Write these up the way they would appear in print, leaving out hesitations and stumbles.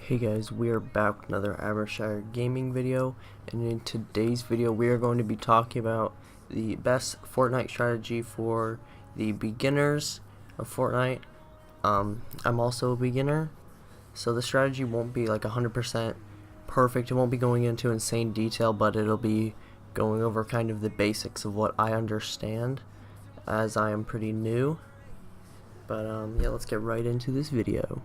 Hey guys, we are back with another Abershire gaming video, and in today's video we are going to be talking about the best Fortnite strategy for the beginners of Fortnite. I'm also a beginner, so the strategy won't be like 100% perfect. It won't be going into insane detail, but it'll be going over kind of the basics of what I understand, as I am pretty new. But yeah, let's get right into this video.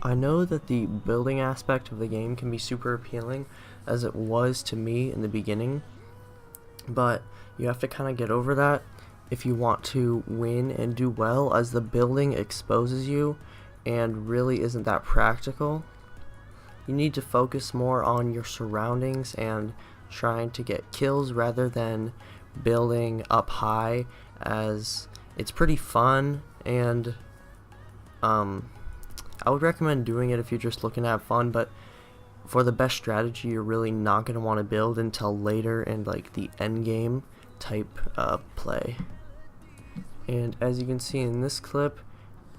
I know that the building aspect of the game can be super appealing, as it was to me in the beginning, but you have to kind of get over that if you want to win and do well, as the building exposes you and really isn't that practical. You need to focus more on your surroundings and trying to get kills rather than building up high, as it's pretty fun, and I would recommend doing it if you're just looking to have fun, but for the best strategy, you're really not going to want to build until later in like the end game type play. And as you can see in this clip,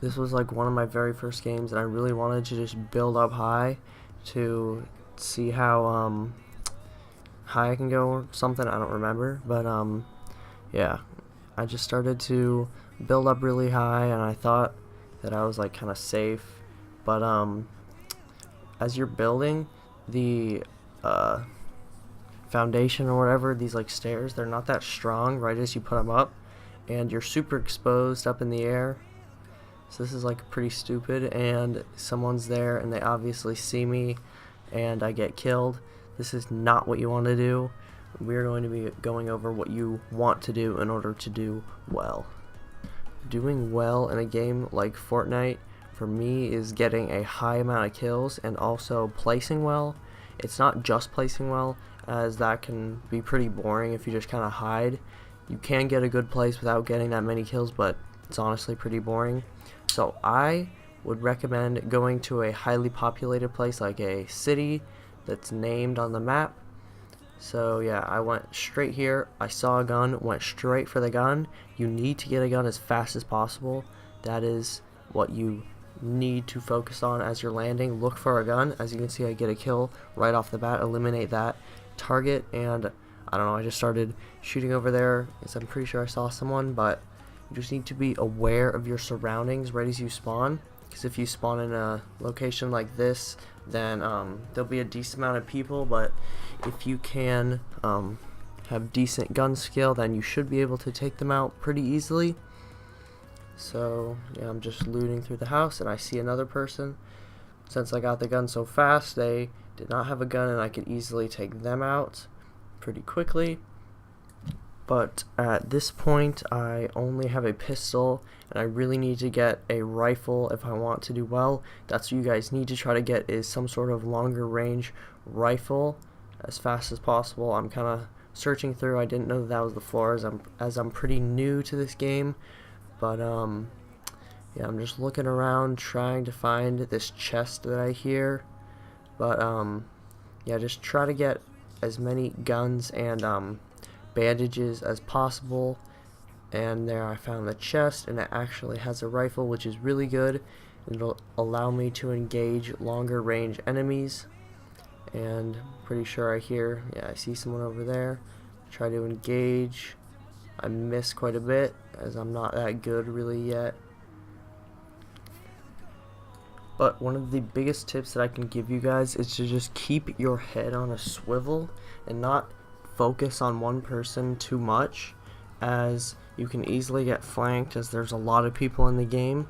this was like one of my very first games, and I really wanted to just build up high to see how high I can go or something. I don't remember, but yeah, I just started to build up really high, and I thought that I was like kind of safe. But as you're building, the foundation or whatever, these like stairs, they're not that strong right as you put them up, and you're super exposed up in the air. So this is like pretty stupid, and someone's there and they obviously see me and I get killed. This is not what you want to do. We're going to be going over what you want to do in order to do well. Doing well in a game like Fortnite for me is getting a high amount of kills and also placing well. It's not just placing well, as that can be pretty boring if you just kind of hide. You can get a good place without getting that many kills, but it's honestly pretty boring. So I would recommend going to a highly populated place like a city that's named on the map. So yeah, I went straight here. I saw a gun, went straight for the gun. You need to get a gun as fast as possible. That is what you need to focus on as you're landing. Look for a gun. As you can see, I get a kill right off the bat, eliminate that target, and I don't know, I just started shooting over there because I'm pretty sure I saw someone. But you just need to be aware of your surroundings right as you spawn, because if you spawn in a location like this, then there'll be a decent amount of people, but if you can have decent gun skill, then you should be able to take them out pretty easily. So yeah, I'm just looting through the house and I see another person. Since I got the gun so fast, they did not have a gun and I could easily take them out pretty quickly. But at this point I only have a pistol, and I really need to get a rifle if I want to do well. That's what you guys need to try to get, is some sort of longer range rifle as fast as possible. I'm kind of searching through. I didn't know that was the floor, as I'm pretty new to this game. But yeah, I'm just looking around trying to find this chest that I hear. But yeah, just try to get as many guns and bandages as possible. And there I found the chest, and it actually has a rifle, which is really good. It'll allow me to engage longer range enemies. And pretty sure I hear, yeah, I see someone over there. Try to engage. I miss quite a bit, as I'm not that good really yet. But one of the biggest tips that I can give you guys is to just keep your head on a swivel and not focus on one person too much, as you can easily get flanked, as there's a lot of people in the game,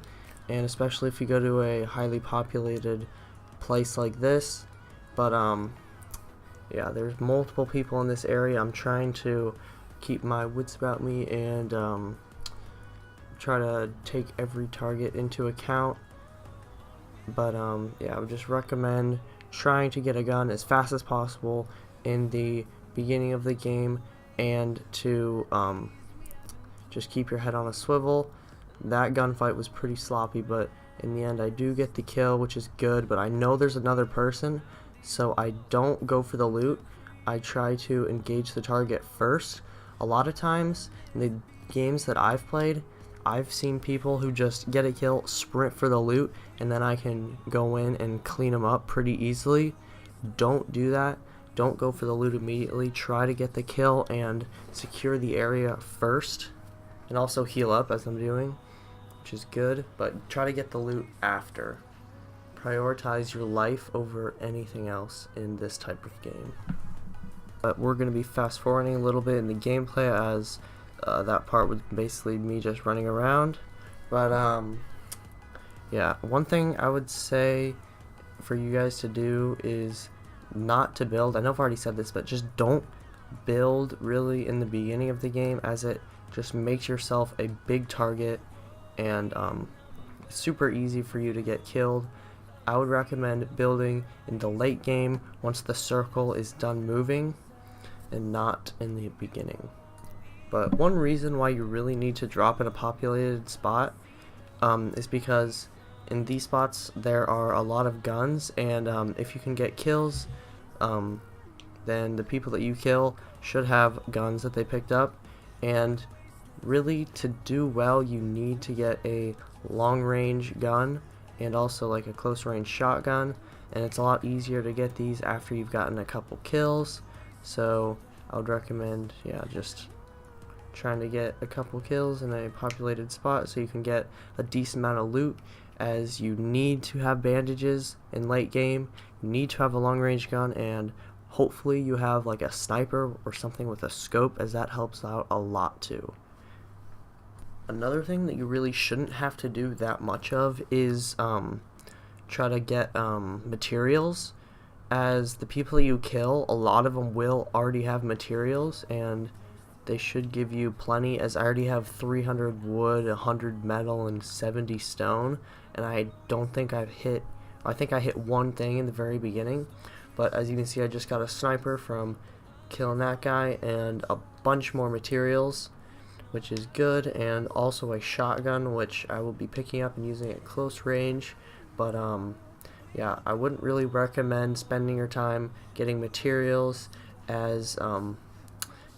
and especially if you go to a highly populated place like this. But yeah, there's multiple people in this area. I'm trying to keep my wits about me and try to take every target into account. But yeah, I would just recommend trying to get a gun as fast as possible in the beginning of the game, and to just keep your head on a swivel. That gunfight was pretty sloppy, but in the end I do get the kill, which is good. But I know there's another person, so I don't go for the loot. I try to engage the target first. A lot of times in the games that I've played, I've seen people who just get a kill, sprint for the loot, and then I can go in and clean them up pretty easily. Don't do that. Don't go for the loot immediately. Try to get the kill and secure the area first, and also heal up as I'm doing, which is good, but try to get the loot after. Prioritize your life over anything else in this type of game. But we're going to be fast forwarding a little bit in the gameplay, as that part was basically me just running around. But yeah, one thing I would say for you guys to do is not to build. I know I've already said this, but just don't build really in the beginning of the game, as it just makes yourself a big target, and it's super easy for you to get killed. I would recommend building in the late game once the circle is done moving, and not in the beginning. But one reason why you really need to drop in a populated spot is because in these spots there are a lot of guns, and if you can get kills, then the people that you kill should have guns that they picked up. And really, to do well, you need to get a long range gun and also like a close range shotgun, and it's a lot easier to get these after you've gotten a couple kills. So I would recommend, yeah, just trying to get a couple kills in a populated spot so you can get a decent amount of loot, as you need to have bandages in late game, you need to have a long range gun, and hopefully you have like a sniper or something with a scope, as that helps out a lot too. Another thing that you really shouldn't have to do that much of is try to get materials, as the people you kill, a lot of them will already have materials, and they should give you plenty, as I already have 300 wood, 100 metal, and 70 stone, and I don't think I've hit, I think I hit one thing in the very beginning, but as you can see, I just got a sniper from killing that guy, and a bunch more materials, which is good, and also a shotgun, which I will be picking up and using at close range. But yeah, I wouldn't really recommend spending your time getting materials, as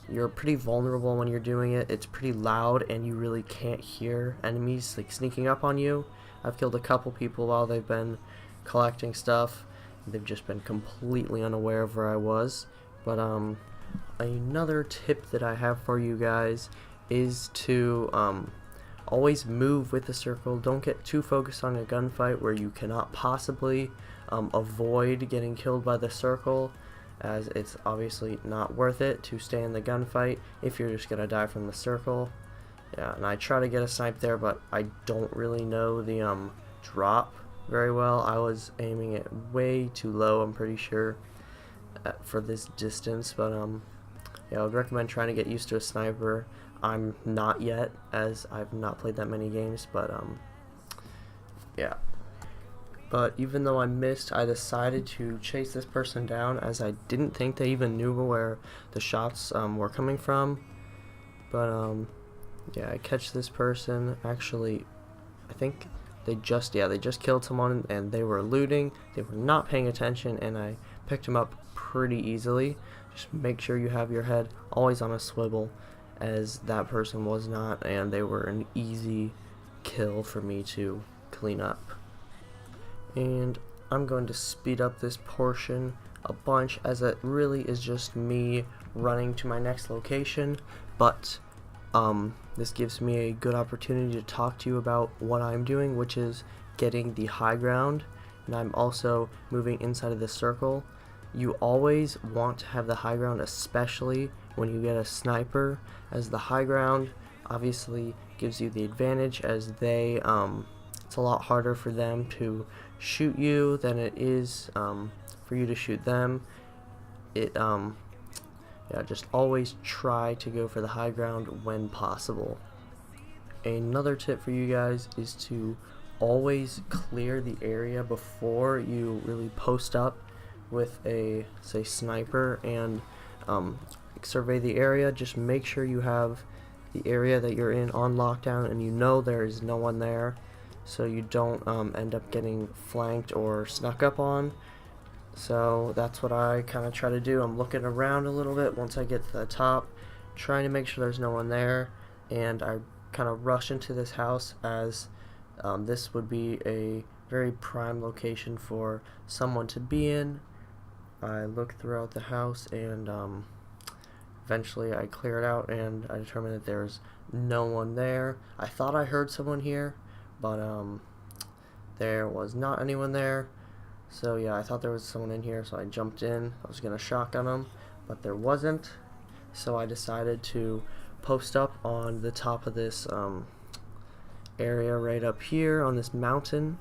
you're pretty vulnerable when you're doing it. It's pretty loud, and you really can't hear enemies like sneaking up on you. I've killed a couple people while they've been collecting stuff. They've just been completely unaware of where I was. But another tip that I have for you guys is to always move with the circle. Don't get too focused on a gunfight where you cannot possibly avoid getting killed by the circle, as it's obviously not worth it to stay in the gunfight if you're just gonna die from the circle. Yeah, and I try to get a snipe there, but I don't really know the drop very well. I was aiming it way too low, I'm pretty sure, for this distance. But yeah, I would recommend trying to get used to a sniper. I'm not yet, as I've not played that many games, but yeah. But even though I missed, I decided to chase this person down, as I didn't think they even knew where the shots were coming from. But yeah, I catch this person. Actually, I think they just killed someone, and they were looting. They were not paying attention, and I picked them up pretty easily. Just make sure you have your head always on a swivel, as that person was not, and they were an easy kill for me to clean up. And I'm going to speed up this portion a bunch, as it really is just me running to my next location, but this gives me a good opportunity to talk to you about what I'm doing, which is getting the high ground, and I'm also moving inside of the circle. You always want to have the high ground, especially when you get a sniper, as the high ground obviously gives you the advantage, as they it's a lot harder for them to shoot you than it is for you to shoot them. Yeah, just always try to go for the high ground when possible. Another tip for you guys is to always clear the area before you really post up with a, say, sniper, and survey the area. Just make sure you have the area that you're in on lockdown, and you know there is no one there, so you don't end up getting flanked or snuck up on. So that's what I kind of try to do. I'm looking around a little bit once I get to the top, trying to make sure there's no one there, and I kind of rush into this house, as this would be a very prime location for someone to be in. I looked throughout the house, and eventually I cleared out, and I determined that there's no one there. I thought I heard someone here, but there was not anyone there. So yeah, I thought there was someone in here, so I jumped in. I was gonna shotgun them, but there wasn't. So I decided to post up on the top of this area right up here on this mountain.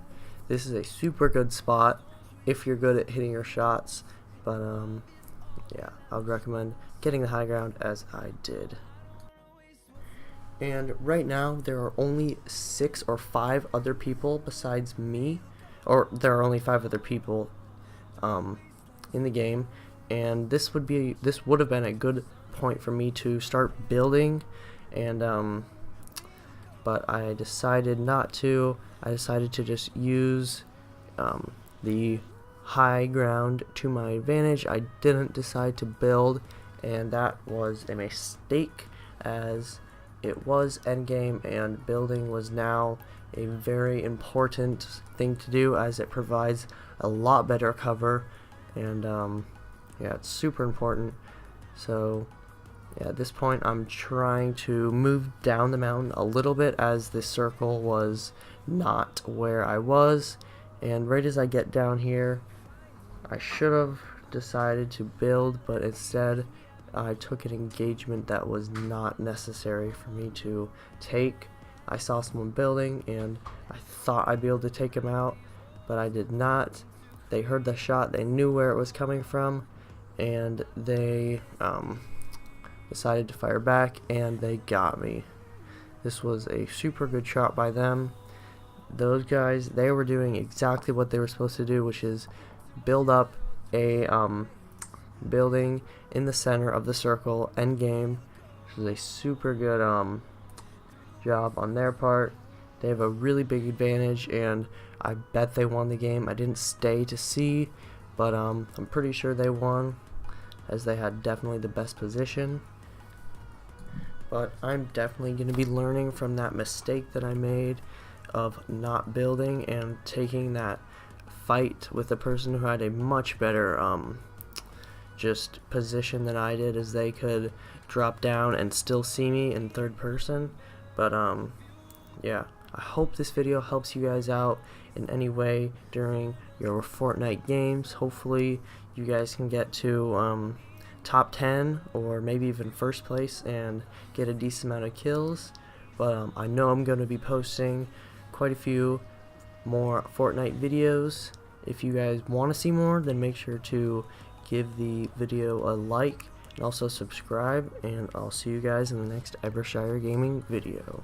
This is a super good spot if you're good at hitting your shots, but yeah, I would recommend getting the high ground as I did. And right now there are only 6 or 5 other people besides me, or there are only 5 other people in the game, and this would have been a good point for me to start building, and but I decided not to. I decided to just use the high ground to my advantage. I didn't decide to build, and that was a mistake, as it was endgame and building was now a very important thing to do, as it provides a lot better cover, and yeah, it's super important. So yeah, at this point I'm trying to move down the mountain a little bit, as the circle was not where I was, and right as I get down here I should have decided to build, but instead I took an engagement that was not necessary for me to take. I saw someone building and I thought I'd be able to take him out, but I did not. They heard the shot, they knew where it was coming from, and they decided to fire back, and they got me. This was a super good shot by them. Those guys, they were doing exactly what they were supposed to do, which is build up a building in the center of the circle end game, which is a super good job on their part. They have a really big advantage, and I bet they won the game. I didn't stay to see, but I'm pretty sure they won, as they had definitely the best position. But I'm definitely going to be learning from that mistake that I made of not building and taking that fight with a person who had a much better just position than I did, as they could drop down and still see me in third person. But yeah, I hope this video helps you guys out in any way during your Fortnite games. Hopefully you guys can get to top 10 or maybe even first place and get a decent amount of kills. But I know I'm going to be posting quite a few more Fortnite videos. If you guys want to see more, then make sure to give the video a like and also subscribe, and I'll see you guys in the next Ebershire Gaming video.